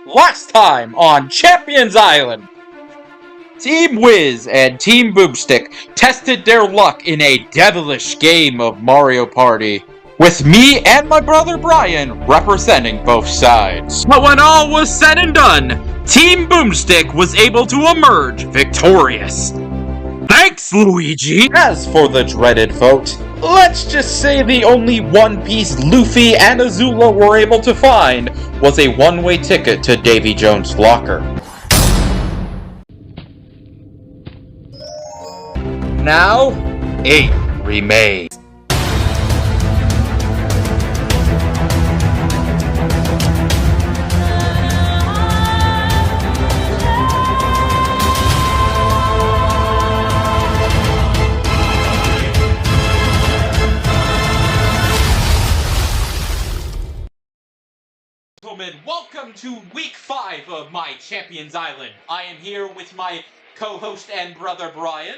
Last time on Champions Island, Team Wiz and Team Boomstick tested their luck in a devilish game of Mario Party, with me and my brother Brian representing both sides. But when all was said and done, Team Boomstick was able to emerge victorious. Thanks, Luigi! As for the dreaded vote, let's just say the only One Piece Luffy and Azula were able to find was a one-way ticket to Davy Jones' locker. Now, 8 remain. Welcome to week 5 of my Champions Island. I am here with my co-host and brother Brian.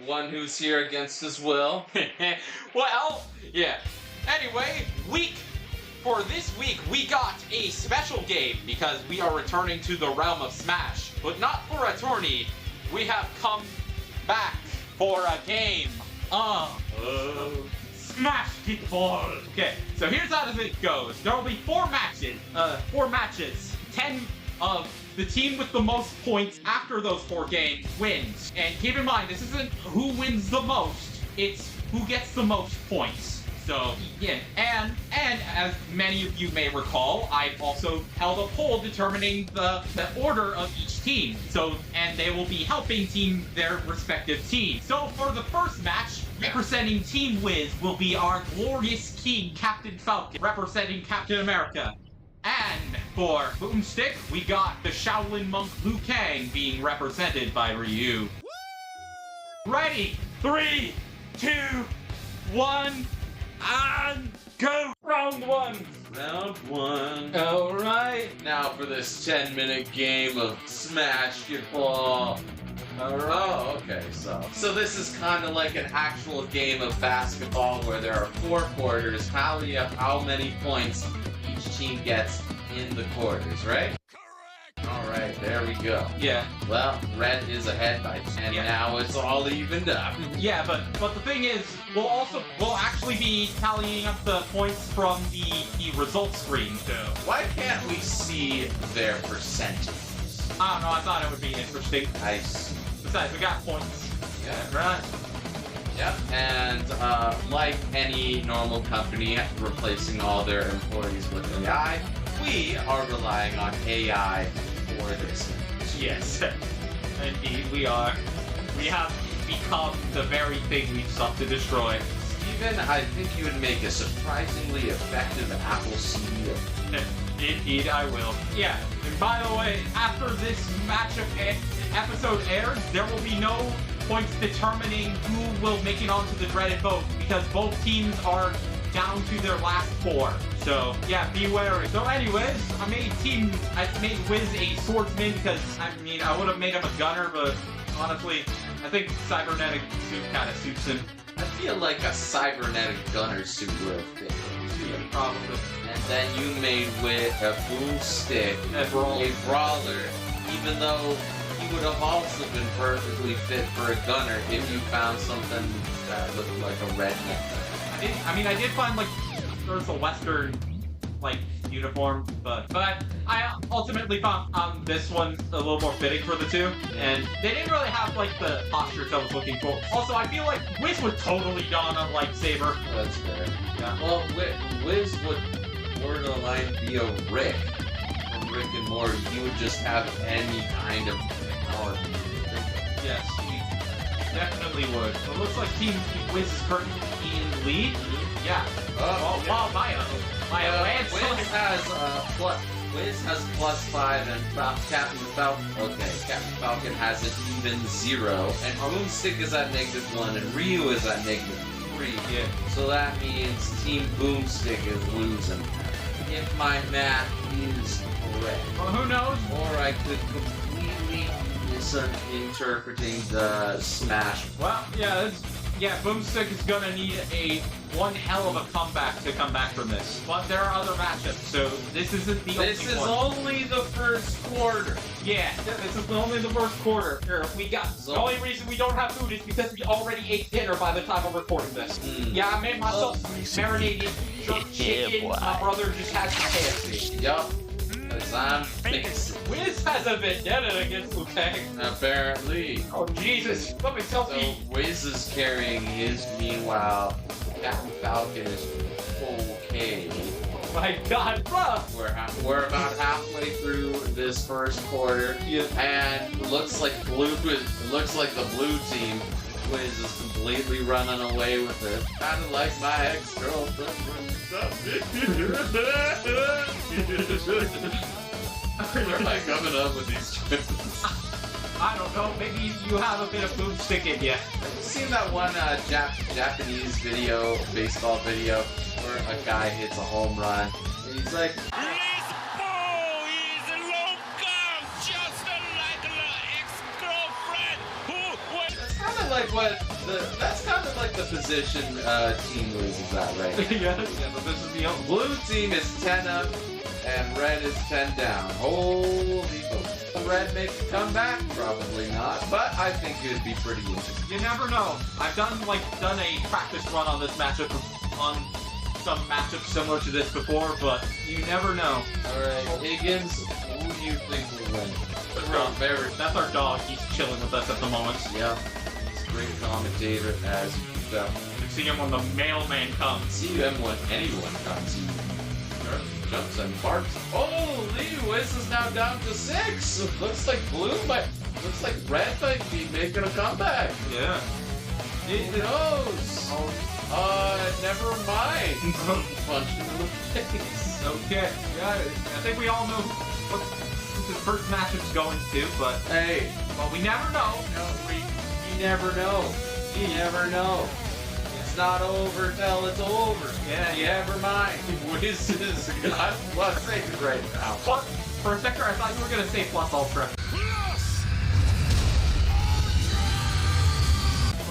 One who's here against his will. Well, yeah. Anyway, for this week, we got a special game because we are returning to the realm of Smash. But not for a tourney. We have come back for a game. Smashket ball. Okay, so here's how it goes. There will be 4 matches. 10 of the team with the most points after those 4 games wins. And keep in mind, this isn't who wins the most. It's who gets the most points. So, yeah, and as many of you may recall, I've also held a poll determining the order of each team. So, and they will be helping their respective teams. So, for the first match, representing Team Wiz will be our glorious king, Captain Falcon, representing Captain America. And for Boomstick, we got the Shaolin monk Liu Kang being represented by Ryu. Ready? 3, 2, 1, and go! Round 1! Round 1. Alright. Now for this 10-minute game of Smashket. Oh, okay, so this is kind of like an actual game of basketball where there are 4 quarters, tally up how many points each team gets in the quarters, right? Correct! Alright, there we go. Yeah. Well, red is ahead by 10, now it's all evened up. Yeah, but the thing is, we'll actually be tallying up the points from the results screen, too. Why can't we see their percentages? I don't know, I thought it would be interesting. Nice. Besides, we got points. Yeah. Right? Yep, and like any normal company replacing all their employees with AI, we are relying on AI for this. Yes, indeed we are. We have become the very thing we've sought to destroy. Steven, I think you would make a surprisingly effective Apple CEO. Indeed, I will. Yeah, and by the way, after this matchup episode airs, there will be no points determining who will make it onto the dreaded vote, because both teams are down to their last 4. So, yeah, be wary. So anyways, I made Wiz a swordsman because, I would have made him a gunner, but honestly, I think cybernetic suit kind of suits him. I feel like a cybernetic gunner suit would have fit. Yeah, probably. And then you made with a boomstick, a brawler, even though he would have also been perfectly fit for a gunner if you found something that looked like a redneck. I did find, there was a Western, uniform, but I ultimately found this one a little more fitting for the two, and they didn't really have, the postures I was looking for. Also, I feel like Wiz would totally don a lightsaber. Oh, that's fair. Yeah. Well, Wiz would borderline be a Rick from Rick and Morty. He would just have any kind of power. Yes, he definitely would. It looks like Team Wiz is currently in the lead. Yeah. Wow, Wiz has +5 and Captain Falcon has an even 0, and Boomstick is at -1 and Ryu is at -3. Yeah. So that means Team Boomstick is losing. If my math is correct. Well, who knows? Or I could completely misinterpreting the Smash. Well, yeah, Boomstick is gonna need one hell of a comeback to come back from this. But there are other matchups, so this isn't the only one. This is only the first first quarter. Yeah, this is only the first quarter. Here, the only reason we don't have food is because we already ate dinner by the time I'm recording this. Yeah, I made myself marinated jerk chicken. My brother just had some KFC. Yup. Because I'm fixing. Wiz has a vendetta against Liu Kang. Apparently. Oh, Jesus. Let me tell you. So Wiz is carrying his, meanwhile, Captain Falcon is okay. My God, bruh! We're about halfway through this first quarter, and it looks like the blue team Wiz is completely running away with it. Kind of like my ex-girlfriend. Where am I coming up with these jokes? I don't know. Maybe you have a bit of boomstick in you. Have you seen that one Japanese baseball video, where a guy hits a home run, and he's like, This boy is local, just like the ex-girlfriend who was... That's kind of like the position Team Wiz is at right now. Yeah, but this is the Blue team is 10 up, and red is 10 down. Holy cow. Red make a comeback? Probably not, but I think it'd be pretty interesting. You never know. I've done a practice run on this matchup, on some matchups similar to this before, but you never know. Alright, Higgins, who do you think will win? That's our dog. He's chilling with us at the moment. Yeah, he's a great commentator as you can tell. You can see him when the mailman comes. See him when anyone comes. He jumps and barks. Oh, Wiz is now down to 6. Looks like looks like red might be making a comeback. Yeah. Who knows? Never mind. Punch him in the face. Okay. Yeah, I think we all know what this first matchup's going to, but hey, we never know. You never know. You never know. It's not over till it's over. Yeah, never mind. Wiz is got plus 8 right now. What? For a second, I thought you were gonna say plus ultra.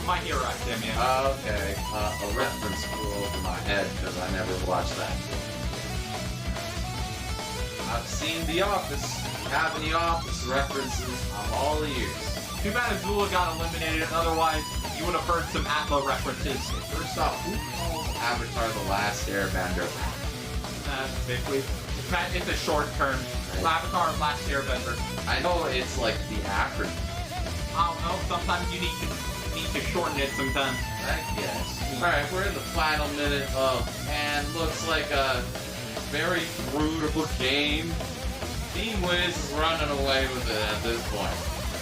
My Hero Academia. Okay, a reference flew over my head because I never watched that. I've seen The Office. Have any Office references? I'm all ears. Too bad Azula got eliminated, otherwise you would have heard some Atla references. First off, who calls Avatar The Last Airbender? Basically. It's a short term. Right. Avatar Last Airbender. I know it's like the acronym. I don't know, sometimes you need to shorten it sometimes. I guess. Alright, we're in the final minute and looks like a very brutal game. Team Wiz is running away with it at this point.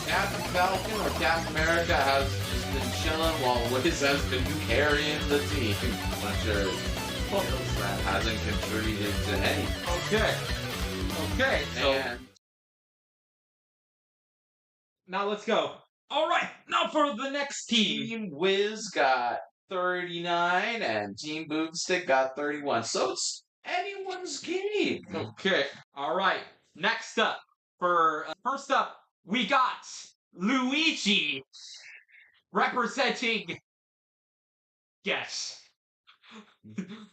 Captain Falcon or Captain America has just been chilling while Wiz has been carrying the team. Bunch of skills that hasn't contributed to any. Okay, so now let's go. Alright, now for the next team. Team Wiz got 39 and Team Boomstick got 31. So it's anyone's game. Okay, alright. Next up, first up, we got Luigi representing... Guess.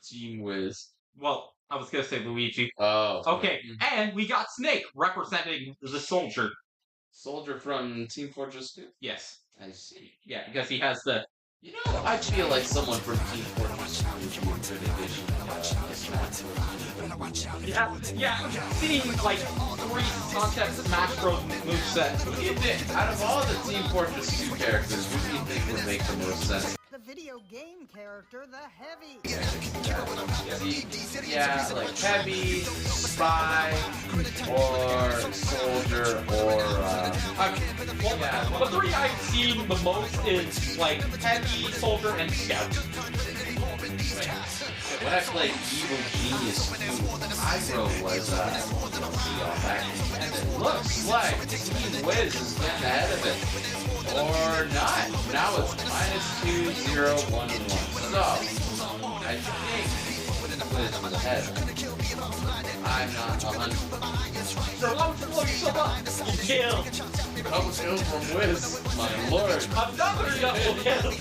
Team Wiz. Well, I was gonna say Luigi. Oh. Okay, and we got Snake representing the soldier. Soldier from Team Fortress 2? Yes. I see. Yeah, because he has the... You know, I feel like someone from Team Fortress 2 would be a good addition to Smash. Yeah, seeing like 3 concept Smash Bros. Movesets. Who do you think, out of all the Team Fortress 2 characters, who do you think would make the most sense? The video game character, the Heavy. Yeah, like Heavy, Spy, or Soldier, or the 3 I've seen the most is like Heavy, Soldier, and Scout. When I played Evil Genius 2, Hydro was back and it looks like Team Wiz is getting ahead of it. Or not. Now it's -2, 0, 1, 1. So, I think Wiz was ahead. I'm not 100. Kill. Double kill from Wiz, my lord. Another double kill.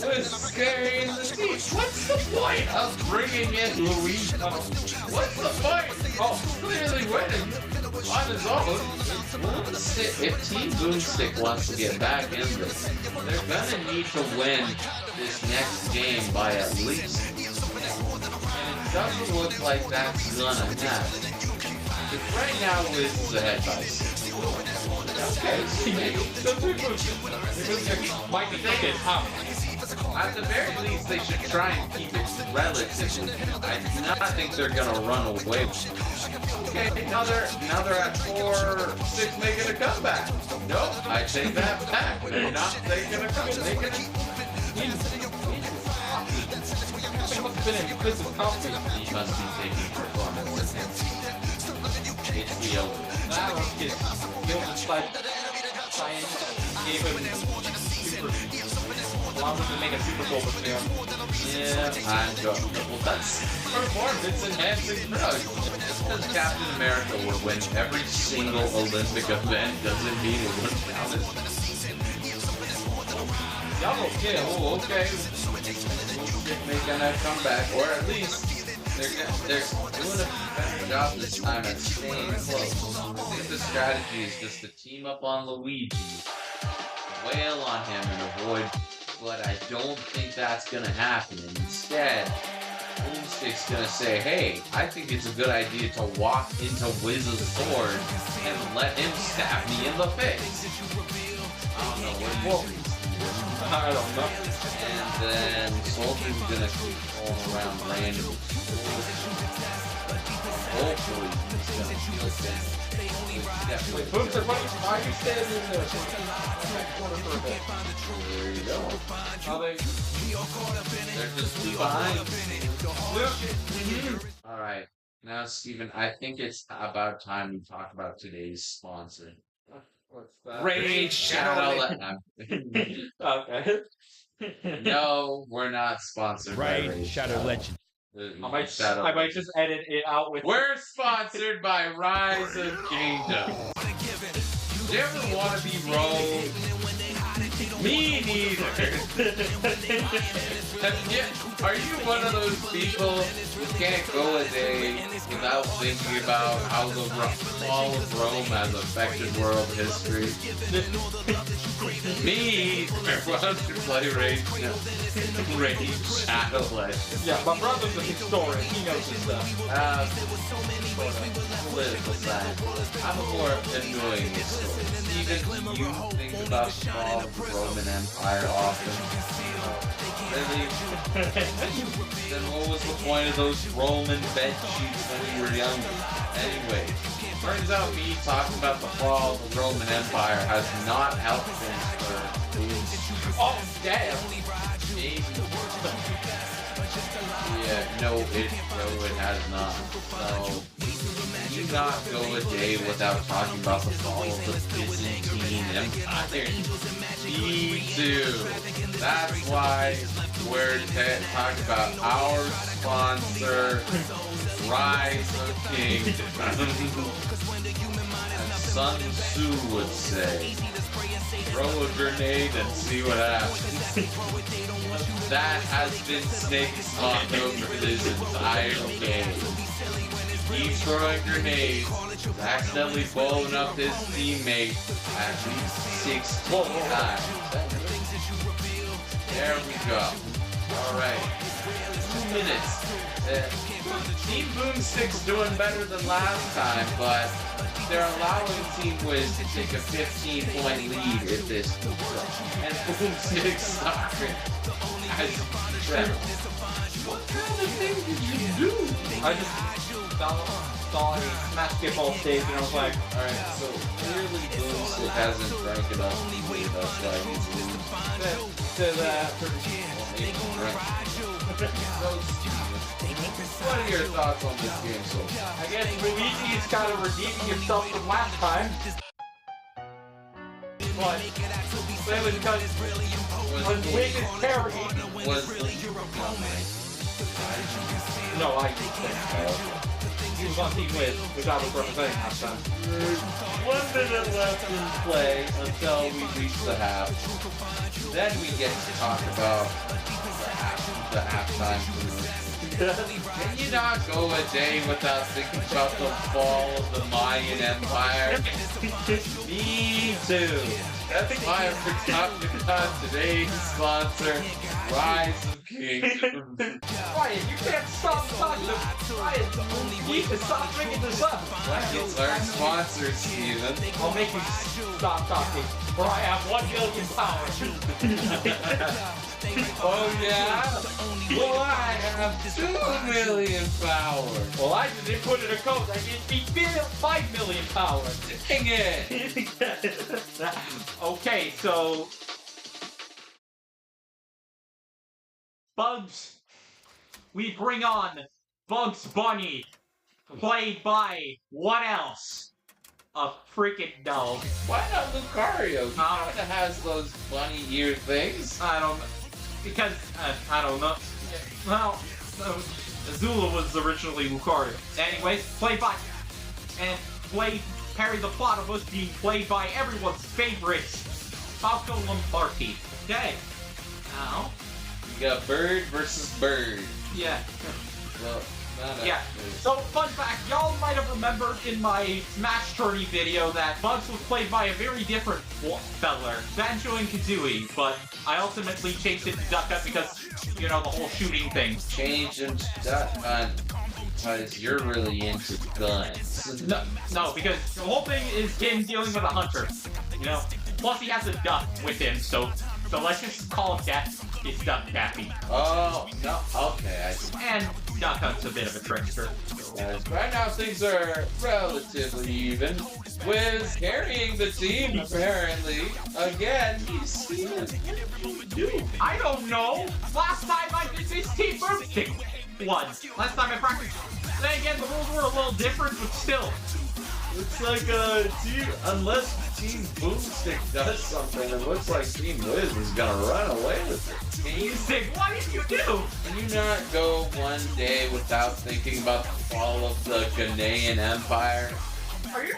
Wiz carrying the team. What's the point of bringing in Luigi? What's the point? Oh, clearly winning. on his own. If Team Boomstick wants to get back in this, they're gonna need to win this next game by at least. And it doesn't look like that's gonna happen. Because right now, Wiz is ahead by 6. Okay, so maybe. Might be thinking, At the very least, they should try and keep it relatively. I do not think they're gonna run away. Okay, now they're at 4-6, making a comeback. Nope, I take that back. They're not making a comeback. he Must be taking performance. It's the old. That was his gave him super. Allows him to make a Super Bowl with him. Yeah, I'm going. Well, that's performance enhancing drugs. Just because Captain America would win every single Olympic event doesn't mean it would count as. Double kill, okay. Making that comeback, or at least they're doing a better job this time at staying close. I think the strategy is just to team up on Luigi, wail on him, and avoid. But I don't think that's gonna happen. Instead, Boomstick's gonna say, "Hey, I think it's a good idea to walk into Wiz's sword and let him stab me in the face." I don't know what you think. I don't know. And then Soldier's gonna keep going around randomly. Hopefully, he's gonna kill him. Wait, Boomster, why are you standing in the corner for a bit? There you go. Are they? They're just behind. Alright, now Steven, I think it's about time we talk about today's sponsor. What's that? Raid Shadow. Okay. No, we're not sponsored by Raid Shadow Legend. I might just edit it out with. We're sponsored by Rise of Kingdom. Do you ever want to be rolled? Me neither. Are you one of those people who can't go a day without thinking about how the fall of Rome has affected world history? Me, I want to play Raid Shadow Legends. Yeah, my brother's a historian. He knows his stuff. Political science. I'm a more annoying historian. Even you think about the fall of the Roman Empire often. Really? Then what was the point of those Roman bed sheets when we were younger? Anyway, turns out me talking about the fall of the Roman Empire has not helped things for Oh, damn! Yeah, no, it has not. So, do not go a day without talking about the fall of the Byzantine Empire. Me too. That's why we're talking about our sponsor, Rise of Kingdom. As Sun Tzu would say, throw a grenade and see what happens. That has been Snake's motto for this entire game. Keep throwing grenades, accidentally blowing up his teammate at least 6 times. There we go. Alright. 2 minutes. Team Boomstick's doing better than last time, but they're allowing Team Wiz to take a 15-point lead at this point. And Boomstick's sorry. What kind of thing did you do? I just saw a Smashket ball stage and I was like, alright, so clearly Boomstick hasn't drank enough to lead us like he's losing. What are your thoughts on this game so far? I guess Luigi's kind of redeeming himself from last time. But clearly because when Wig is carried, no, I he was on Team Wiz, which I was representing last time. 1 minute left in play until we reach the half. Then we get to talk about the halftime commercial. Can you not go a day without thinking about the fall of the Mayan Empire? Me too. That's why we're talking about today's sponsor, Rise of Kings. Ryan, you can't stop talking. Ryan, you need to stop bringing this up. It's our sponsor, Steven. I'll make you stop talking, or I have 1 million power. Oh yeah? Well, I have 2 million power. Well, I just didn't put in a code. I get 5 million power. Dang it! Okay, so Bugs, we bring on Bugs Bunny, played by what else? A freaking dog. Why not Lucario? He Uh, kinda has those bunny ear things. I don't know. Because, I don't know. Well, Azula was originally Lucario. Anyways, played by, and Perry the Platypus being played by everyone's favorite, Falco Lombardi. Okay. Now, You got bird versus bird. yeah. Well, not Yeah. So, fun fact, y'all might have remembered in my Smash Tourney video that Bugs was played by a very different feller, Banjo and Kazooie, but I ultimately changed it to Duck Hunt because, you know, the whole shooting thing. Change into Duck Hunt because you're really into guns. No, because the whole thing is him dealing with a hunter, you know? Plus he has a duck with him, so let's just call it that. It's Duck Daffy. Oh, no. Okay, I see. And Duck Hunt's a bit of a trickster. Right now things are relatively even. Wiz carrying the team, apparently. Again, he's Steven. I don't know. Last time I did this team boomstick won. Last time I practiced. Then again, the rules were a little different, but still. Looks like unless Team Boomstick does something, it looks like Team Wiz is gonna run away with it. Boomstick, what did you do? Can you not go one day without thinking about the fall of the Ghanaian Empire? Are you?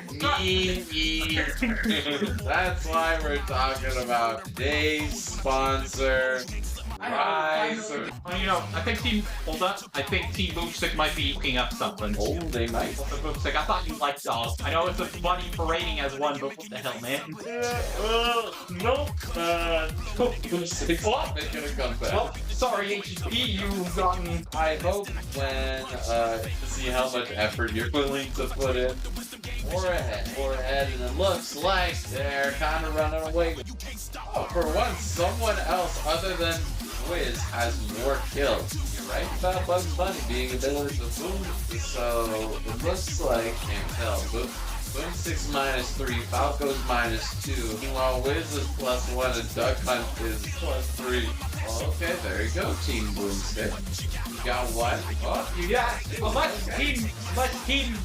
That's why we're talking about today's sponsor, Rise of... You know, I think Team Boomstick might be looking up something. Oh, they might. Boomstick, I thought you liked dogs. I know it's a funny parading as one, but what the hell, man? Nope. Boomstick's not making a comeback. Well, sorry, HSP, you've gotten... I hope when, to see how much effort you're willing to put in. More ahead, and it looks like they're kind of running away. Oh, for once, someone else other than Wiz has more kills. You're right about Bugs Bunny being a bit of a boom, so it looks like, can't tell, Boomstick's -3, Falco's -2, meanwhile Wiz is +1 and Duck Hunt is +3. Okay, there you go, Team Boomstick. You got one. Oh, Yeah, unless Team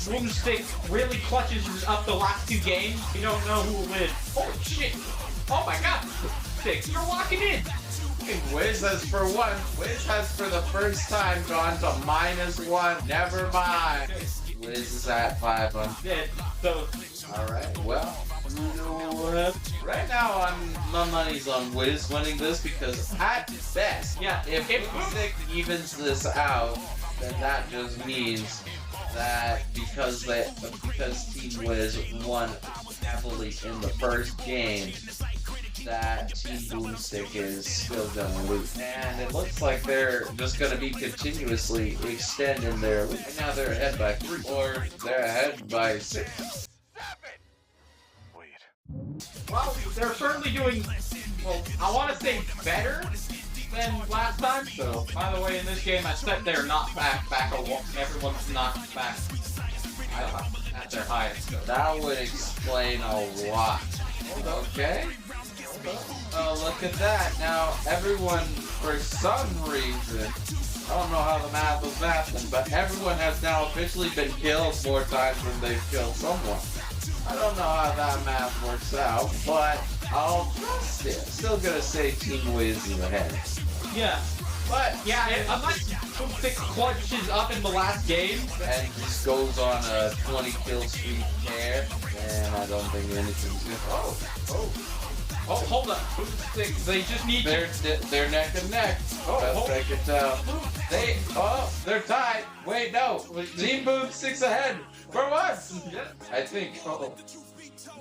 Boomstick really clutches up the last 2 games, you don't know who will win. Oh shit! Oh my god! Boomstick, you're locking in! Wiz has for the first time gone to -1. Never mind. Wiz is at 500. So, Alright, well, you know what? Right now, my money's on Wiz winning this because at best, yeah, if Boomstick evens this out, then that just means that because Team Wiz won heavily in the first game, that Team Boomstick is still gonna lose. And it looks like they're just gonna be continuously extending their lead. Right now they're ahead by 3, or they're ahead by 6. well, they're certainly doing, well, I want to say better than last time. So, by the way, in this game, I said they're not back a wall. Everyone's not back at their highest. So. That would explain a lot. Okay? Oh, look at that. Now, everyone, for some reason, I don't know how the math was mathing, but everyone has now officially been killed more times than they've killed someone. I don't know how that math works out, but I'll trust it. Still gonna say Team Wiz is ahead. Yeah. But, yeah, unless Boomstick clutches up in the last game. And just goes on a 20 kill streak there, and I don't think anything's good. Oh, hold up. Boomstick, they just need to... They're neck and neck. Best I can tell. They're tied. Wait, no. Team Boomstick's ahead. For once. I think.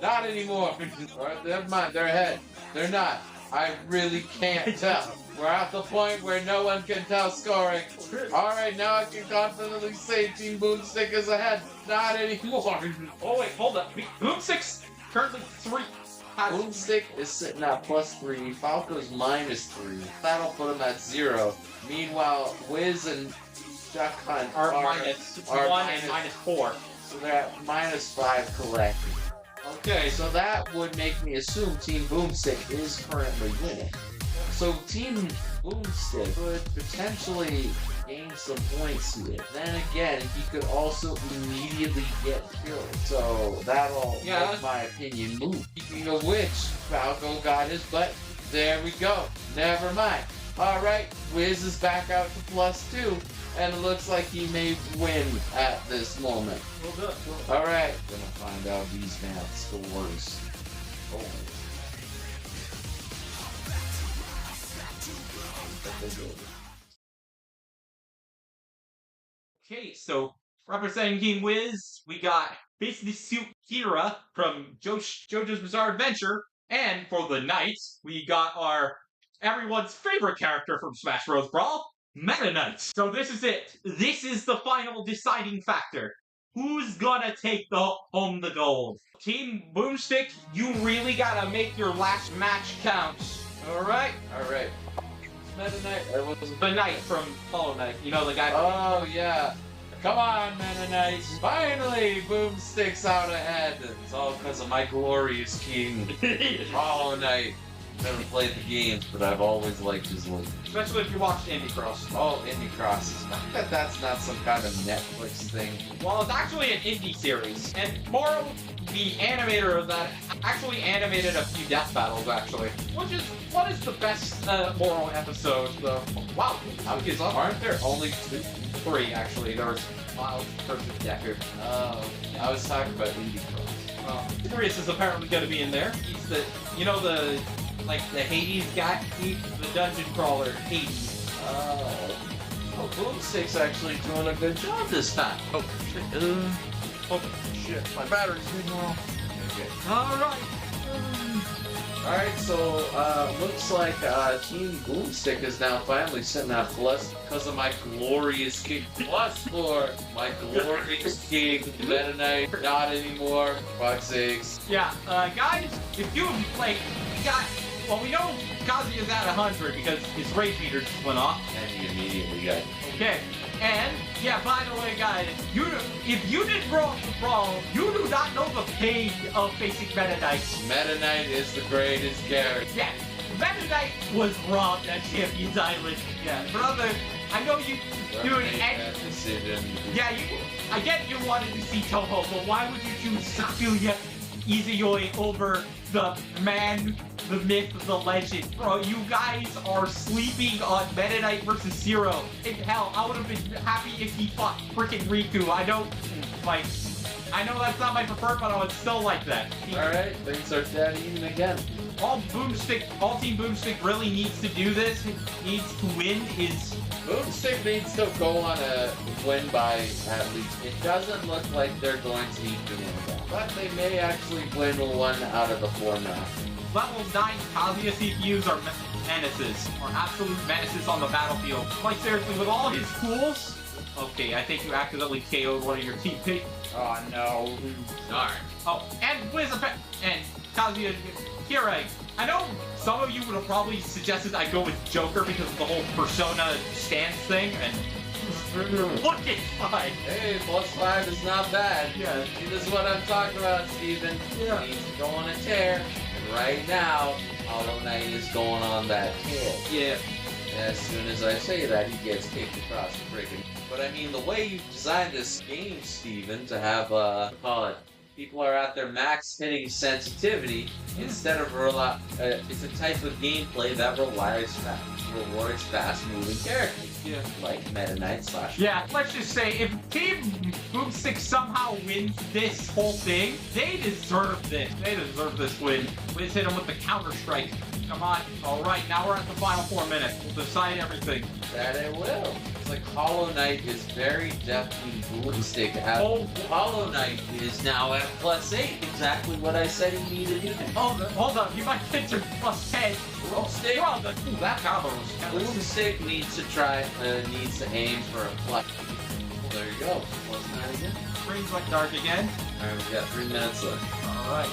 Not anymore. Alright, never mind. They're ahead. They're not. I really can't tell. We're at the point where no one can tell scoring. Alright, now I can confidently say Team Boomstick is ahead. Not anymore. Oh, wait, hold up. Boomstick's currently 3. Boomstick is sitting at +3. Falco's -3. That'll put him at 0. Meanwhile, Wiz and Duck Hunt are minus 1 and -4. So they're at -5 collected. Okay, so that would make me assume Team Boomstick is currently winning. So Team Boomstick could potentially gain some points here. Then again, he could also immediately get killed. So that'll make my opinion move. Speaking of which, Falco got his butt. There we go. Never mind. Alright, Wiz is back out to +2. And it looks like he may win at this moment. Alright, gonna find out these math scores. Okay, so representing Team Wiz, we got Business Suit Kira from JoJo's Bizarre Adventure, and for the Knight, we got our everyone's favorite character from Smash Bros. Brawl, Meta Knight. So this is it. This is the final deciding factor. Who's gonna take home the gold? Team Boomstick, you really gotta make your last match count. Alright? Alright. Meta Knight. The Knight from Hollow Knight. You know, the guy. Oh, yeah. Come on, Meta Knight. Finally, Boomstick's out ahead. It's all because of my glorious king, Hollow Knight. Never played the games, but I've always liked his look. Especially if you watched Indie Cross. Oh, Indie Cross. I bet that's not some kind of Netflix thing. Well, it's actually an indie series. And Moro, the animator of that, actually animated a few death battles, actually. What is the best Moro episode, though? Wow. Aren't there only 3, actually. There was Miles versus Decker. Oh, I was talking about Indie Cross. Sirius is apparently going to be in there. He's the, you know, the Hades guy? He's the dungeon crawler, Hades. Oh, Boomstick's actually doing a good job this time. Oh, shit. Oh, shit. My battery's getting low. Okay. Alright. Alright, so, looks like, Team Boomstick is now finally sitting at plus because of my glorious king. Plus for my glorious king, Meta Knight, not anymore. Fuck's sakes. Yeah, guys, if you, well, we know Kazuya's at 100 because his rage meter just went off. And he immediately got it. Okay, and, yeah, by the way, guys, if you didn't grow up with Brawl, you do not know the pain of facing Meta Knight. Meta Knight is the greatest character. Yeah, Meta Knight was robbed at Champions Island. Yeah, brother, I know you doing that decision. Yeah, I get you wanted to see Toho, but why would you choose Sakuya Izuyoi over the man, the myth, the legend? Bro, you guys are sleeping on Meta Knight versus Zero. And hell, I would have been happy if he fought freaking Riku. I know that's not my preferred, but I would still like that. Alright, things are dead even again. All Team Boomstick really needs to do this, needs to win is... Boomstick needs to go on a win by at least. It doesn't look like they're going to need to win that. But they may actually win 1 out of the 4 now. Level 9 Kazuya CPUs are menaces, or absolute menaces on the battlefield. Like seriously, with all his tools... Okay, I think you accidentally KO'd one of your teammates. Oh no. Darn. Oh, and Wiz and Kazuya Kira. I know some of you would have probably suggested I go with Joker because of the whole Persona stance thing, and look, it's fine. Hey, +5 is not bad. Yeah. See, this is what I'm talking about, Steven. Yeah. He's going to tear. And right now, Hollow Knight is going on that tear. Yeah. As soon as I say that, he gets kicked across the friggin'. But I mean, the way you designed this game, Steven, to have, call it, People are at their max hitting sensitivity instead of it's a type of gameplay that rewards fast-moving characters. Yeah. Like Meta Knight / Yeah, let's just say, if Team Boomstick somehow wins this whole thing, they deserve this. They deserve this win. Let's hit them with the Counter-Strike. Come on. All right, now we're at the final 4 minutes. We'll decide everything. That it will. It's like Hollow Knight is very definitely Boomstick. Hollow Knight is now at +8. Exactly what I said he needed to do. Hold on. You might get to +10. Boomstick. Ooh, that combo was kind of... Boomstick needs to aim for a plus. Well, there you go. +9 again. Screens went dark again. Alright, we got 3 minutes left. Alright.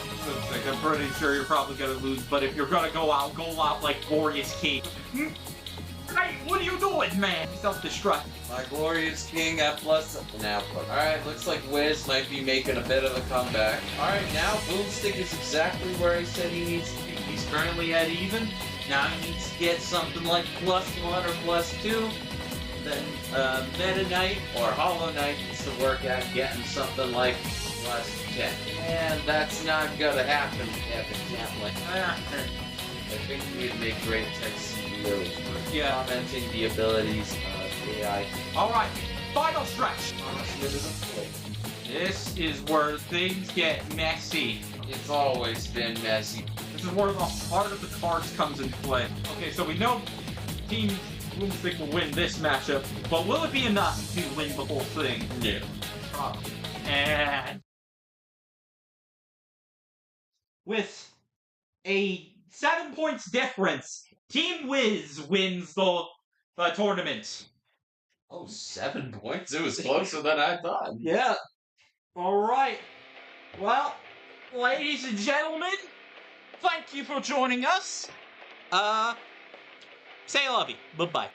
I'm pretty sure you're probably gonna lose, but if you're gonna go out like Glorious King. Hey, what are you doing, man? Self-destruct. My Glorious King at +. Alright, looks like Wiz might be making a bit of a comeback. Alright, now Boomstick is exactly where I said he needs to be. He's currently at even. Now he needs to get something like +1 or +2. Then Meta Knight or Hollow Knight needs to work at getting something like +10. And that's not gonna happen evidently. I think we'd make great tech CEOs for commenting the abilities of AI. Alright, final stretch. Honestly, This is where things get messy. it's always been messy. This is where the heart of the cards comes into play. Okay, so we know Team Boomstick will win this matchup, but will it be enough to win the whole thing? No. Probably. And with a 7 points difference, Team Wiz wins the tournament. Oh, 7 points? It was closer than I thought. Yeah. Alright. Well, ladies and gentlemen, thank you for joining us. Say lovey. Bye-bye.